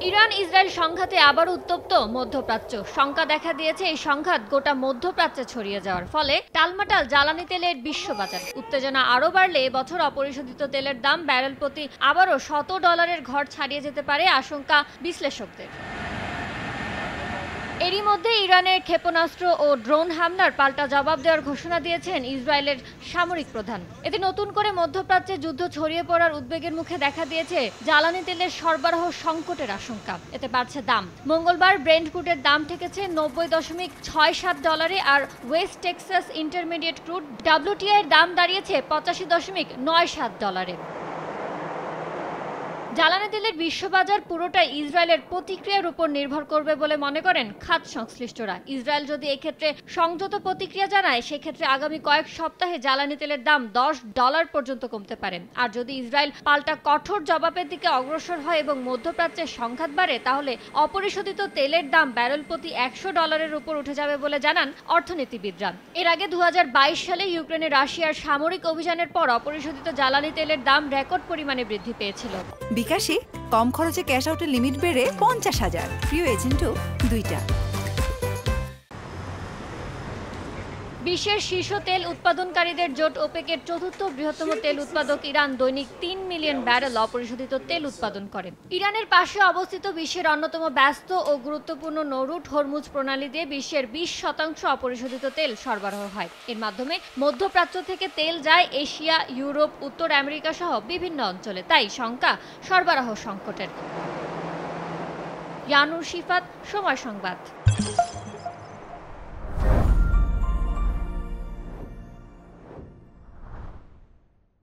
Iran Israel সংঘাতে আবার উত্তপ্ত মধ্যপ্রাচ্য। শঙ্কা দেখা দিয়েছে এই সংঘাত গোটা মধ্যপ্রাচ্যে ছড়িয়ে যাওয়ার ফলে টালমাটাল জ্বালানি তেলের বিশ্ববাজার। উত্তেজনা আরও বাড়লে এবছর অপরিশোধিত তেলের দাম ব্যারেল প্রতি আবারও $100 ঘর ছাড়িয়ে যেতে পারে আশঙ্কা বিশ্লেষকদের। এরই মধ্যে ইরানের ক্ষেপণাস্ত্র ও ড্রোন হামলার পাল্টা জবাব দেওয়ার ঘোষণা দিয়েছেন ইসরায়েলের সামরিক প্রধান। এতে নতুন করে মধ্যপ্রাচ্যে যুদ্ধ ছড়িয়ে পড়ার উদ্বেগের মুখে দেখা দিয়েছে জ্বালানি তেলের সরবরাহ সংকটের আশঙ্কা। এতে বাড়ছে দাম। মঙ্গলবার ব্রেন্ট ক্রুডের দাম ঠেকেছে $90.67 আর West Texas Intermediate crude WTI এর দাম দাঁড়িয়েছে $85.97। জ্বালানি তেলের বিশ্ববাজার পুরোটাই ইসরায়েলের প্রতিক্রিয়ার উপর নির্ভর করবে বলে মনে করেন খাত সংশ্লিষ্টরা। ইসরায়েল যদি এক্ষেত্রে সংযত প্রতিক্রিয়া জানায়, সেক্ষেত্রে আগামী কয়েক সপ্তাহে জ্বালানি তেলের দাম $10 পর্যন্ত কমতে পারে। আর যদি ইসরায়েল পাল্টা কঠোর জবাবের দিকে অগ্রসর হয় এবং মধ্যপ্রাচ্যের সংঘাত বাড়ে, তাহলে অপরিশোধিত তেলের দাম ব্যারেল প্রতি $100 উপর উঠে যাবে বলে জানান অর্থনীতিবিদরা। এর আগে 2022 সালে ইউক্রেনে রাশিয়ার সামরিক অভিযানের পর অপরিশোধিত জ্বালানি তেলের দাম রেকর্ড পরিমাণে বৃদ্ধি পেয়েছিল। বিকাশে কম খরচে ক্যাশ আউটের লিমিট বেড়ে 50,000। প্রিয় এজেন্টও 2টা। বিশ্বের শীর্ষ তেল উৎপাদনকারীদের জোট ওপেকের চতুর্থ বৃহত্তম তেল উৎপাদক ইরান দৈনিক 3 মিলিয়ন ব্যারেল অপরিশোধিত তেল উৎপাদন করে। ইরানের পাশে অবস্থিত বিশ্বের অন্যতম ব্যস্ত ও গুরুত্বপূর্ণ নৌরুট হরমুজ প্রণালী দিয়ে বিশ্বের 20% অপরিশোধিত তেল সরবরাহ হয়। এর মাধ্যমে মধ্যপ্রাচ্য থেকে তেল যায় এশিয়া, ইউরোপ, উত্তর আমেরিকা সহ বিভিন্ন অঞ্চলে। তাই শঙ্কা সরবরাহ সংকটের। ইয়ানুর শিফাত, সময় সংবাদ।